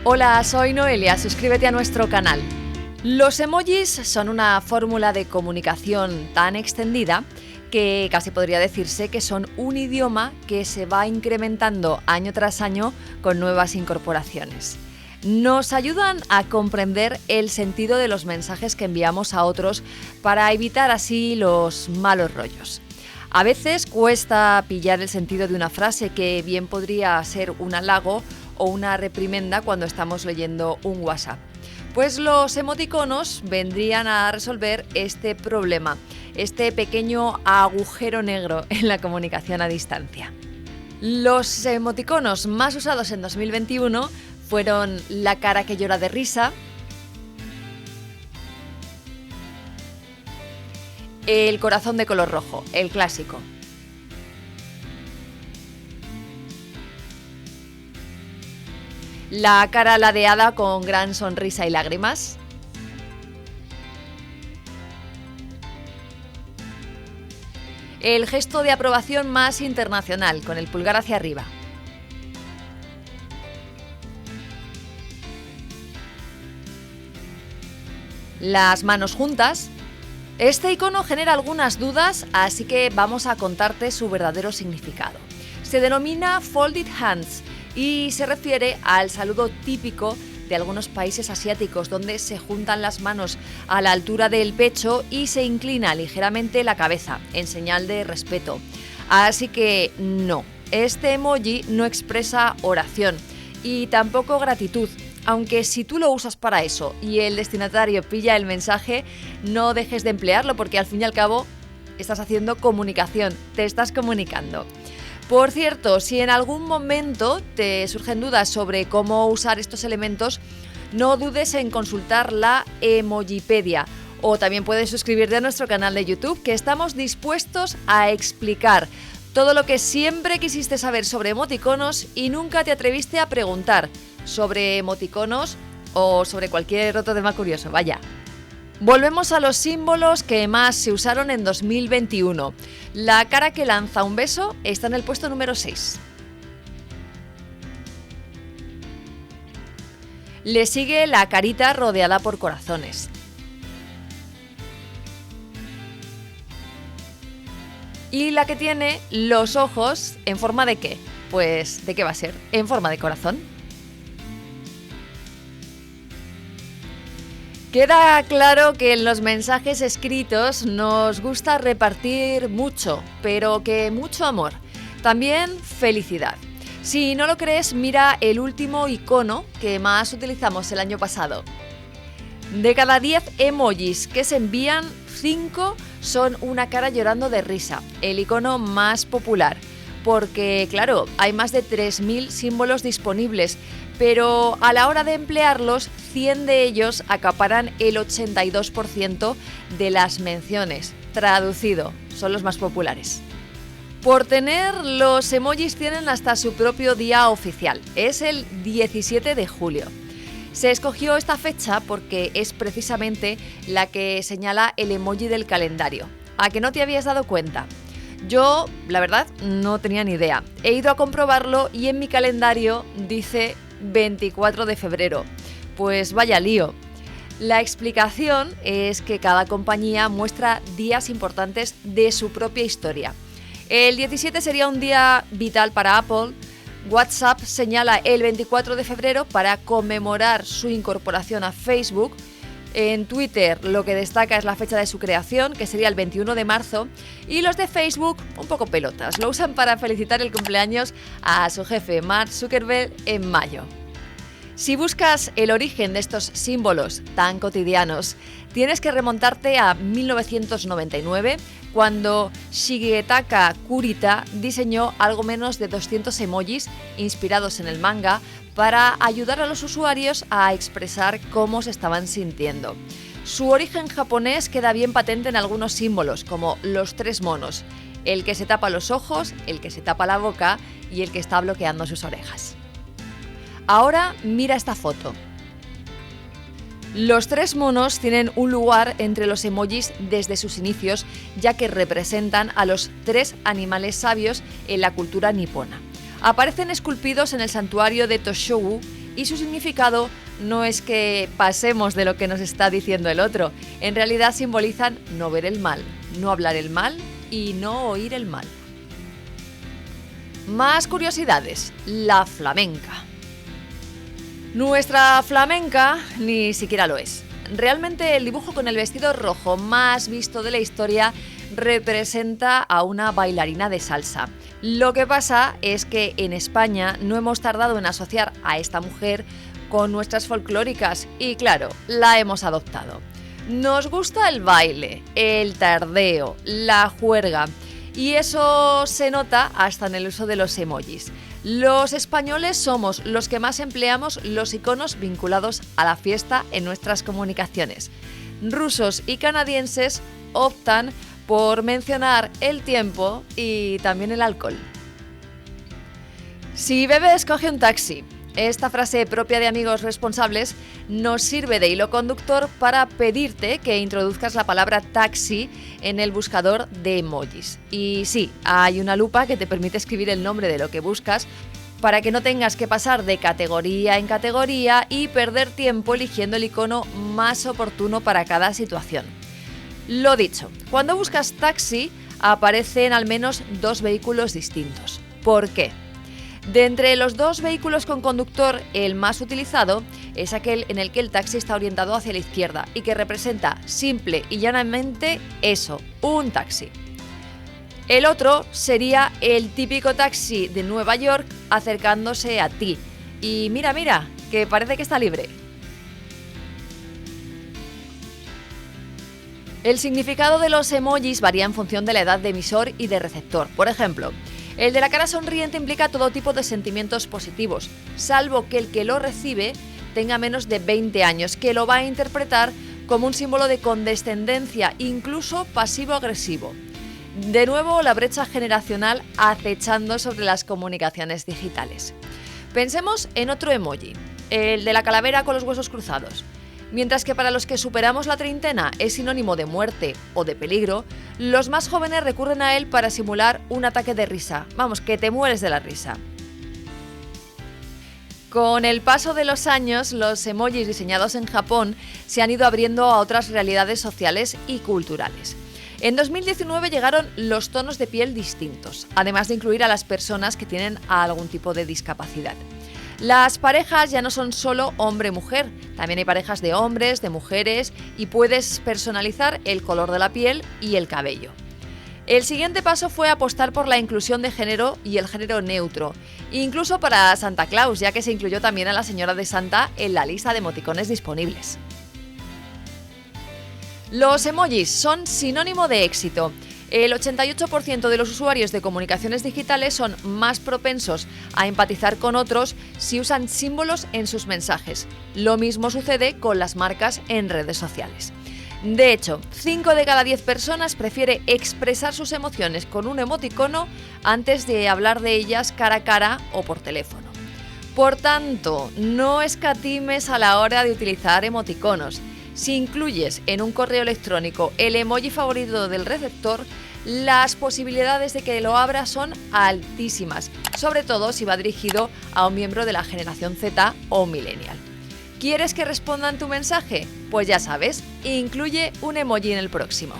Hola, soy Noelia, suscríbete a nuestro canal. Los emojis son una fórmula de comunicación tan extendida que casi podría decirse que son un idioma que se va incrementando año tras año con nuevas incorporaciones. Nos ayudan a comprender el sentido de los mensajes que enviamos a otros para evitar así los malos rollos. A veces cuesta pillar el sentido de una frase que bien podría ser un halago o una reprimenda cuando estamos leyendo un WhatsApp. Pues los emoticonos vendrían a resolver este problema, este pequeño agujero negro en la comunicación a distancia. Los emoticonos más usados en 2021 fueron la cara que llora de risa, el corazón de color rojo, el clásico, la cara ladeada con gran sonrisa y lágrimas, el gesto de aprobación más internacional, con el pulgar hacia arriba, las manos juntas. Este icono genera algunas dudas, así que vamos a contarte su verdadero significado. Se denomina Folded Hands y se refiere al saludo típico de algunos países asiáticos, donde se juntan las manos a la altura del pecho y se inclina ligeramente la cabeza, en señal de respeto. Así que no, este emoji no expresa oración y tampoco gratitud. Aunque si tú lo usas para eso y el destinatario pilla el mensaje, no dejes de emplearlo porque al fin y al cabo estás haciendo comunicación, te estás comunicando. Por cierto, si en algún momento te surgen dudas sobre cómo usar estos elementos, no dudes en consultar la Emojipedia o también puedes suscribirte a nuestro canal de YouTube, que estamos dispuestos a explicar todo lo que siempre quisiste saber sobre emoticonos y nunca te atreviste a preguntar sobre emoticonos o sobre cualquier otro tema curioso, vaya. Volvemos a los símbolos que más se usaron en 2021. La cara que lanza un beso está en el puesto número 6. Le sigue la carita rodeada por corazones. Y la que tiene los ojos en forma de ¿qué? Pues, ¿de qué va a ser? En forma de corazón. Queda claro que en los mensajes escritos nos gusta repartir mucho, pero que mucho amor. También felicidad. Si no lo crees, mira el último icono que más utilizamos el año pasado. De cada 10 emojis que se envían, 5 son una cara llorando de risa, el icono más popular. Porque, claro, hay más de 3.000 símbolos disponibles, pero a la hora de emplearlos, 100 de ellos acaparan el 82% de las menciones. Traducido, son los más populares. Por tener, los emojis tienen hasta su propio día oficial. Es el 17 de julio. Se escogió esta fecha porque es precisamente la que señala el emoji del calendario. ¿A que no te habías dado cuenta? Yo, la verdad, no tenía ni idea. He ido a comprobarlo y en mi calendario dice 24 de febrero. Pues vaya lío. La explicación es que cada compañía muestra días importantes de su propia historia. El 17 sería un día vital para Apple. WhatsApp señala el 24 de febrero para conmemorar su incorporación a Facebook. En Twitter lo que destaca es la fecha de su creación, que sería el 21 de marzo, y los de Facebook, un poco pelotas, lo usan para felicitar el cumpleaños a su jefe Mark Zuckerberg en mayo. Si buscas el origen de estos símbolos tan cotidianos, tienes que remontarte a 1999, cuando Shigetaka Kurita diseñó algo menos de 200 emojis inspirados en el manga para ayudar a los usuarios a expresar cómo se estaban sintiendo. Su origen japonés queda bien patente en algunos símbolos, como los 3 monos, el que se tapa los ojos, el que se tapa la boca y el que está bloqueando sus orejas. Ahora mira esta foto. Los 3 monos tienen un lugar entre los emojis desde sus inicios, ya que representan a los 3 animales sabios en la cultura nipona. Aparecen esculpidos en el santuario de Toshogu y su significado no es que pasemos de lo que nos está diciendo el otro. En realidad simbolizan no ver el mal, no hablar el mal y no oír el mal. Más curiosidades. La flamenca. Nuestra flamenca ni siquiera lo es. Realmente el dibujo con el vestido rojo más visto de la historia representa a una bailarina de salsa. Lo que pasa es que en España no hemos tardado en asociar a esta mujer con nuestras folclóricas y claro, la hemos adoptado. Nos gusta el baile, el tardeo, la juerga y eso se nota hasta en el uso de los emojis. Los españoles somos los que más empleamos los iconos vinculados a la fiesta en nuestras comunicaciones. Rusos y canadienses optan por mencionar el tiempo y también el alcohol. Si bebes, coge un taxi. Esta frase propia de amigos responsables nos sirve de hilo conductor para pedirte que introduzcas la palabra taxi en el buscador de emojis. Y sí, hay una lupa que te permite escribir el nombre de lo que buscas para que no tengas que pasar de categoría en categoría y perder tiempo eligiendo el icono más oportuno para cada situación. Lo dicho, cuando buscas taxi aparecen al menos 2 vehículos distintos. ¿Por qué? De entre los 2 vehículos con conductor, el más utilizado es aquel en el que el taxi está orientado hacia la izquierda y que representa simple y llanamente eso, un taxi. El otro sería el típico taxi de Nueva York acercándose a ti. Y mira, que parece que está libre. El significado de los emojis varía en función de la edad de emisor y de receptor. Por ejemplo, el de la cara sonriente implica todo tipo de sentimientos positivos, salvo que el que lo recibe tenga menos de 20 años, que lo va a interpretar como un símbolo de condescendencia, incluso pasivo-agresivo. De nuevo, la brecha generacional acechando sobre las comunicaciones digitales. Pensemos en otro emoji, el de la calavera con los huesos cruzados. Mientras que para los que superamos la treintena es sinónimo de muerte o de peligro, los más jóvenes recurren a él para simular un ataque de risa. Vamos, que te mueres de la risa. Con el paso de los años, los emojis diseñados en Japón se han ido abriendo a otras realidades sociales y culturales. En 2019 llegaron los tonos de piel distintos, además de incluir a las personas que tienen algún tipo de discapacidad. Las parejas ya no son solo hombre-mujer, también hay parejas de hombres, de mujeres y puedes personalizar el color de la piel y el cabello. El siguiente paso fue apostar por la inclusión de género y el género neutro, incluso para Santa Claus, ya que se incluyó también a la señora de Santa en la lista de emoticones disponibles. Los emojis son sinónimo de éxito. El 88% de los usuarios de comunicaciones digitales son más propensos a empatizar con otros si usan símbolos en sus mensajes. Lo mismo sucede con las marcas en redes sociales. De hecho, 5 de cada 10 personas prefiere expresar sus emociones con un emoticono antes de hablar de ellas cara a cara o por teléfono. Por tanto, no escatimes a la hora de utilizar emoticonos. Si incluyes en un correo electrónico el emoji favorito del receptor, las posibilidades de que lo abra son altísimas, sobre todo si va dirigido a un miembro de la generación Z o millennial. ¿Quieres que respondan tu mensaje? Pues ya sabes, incluye un emoji en el próximo.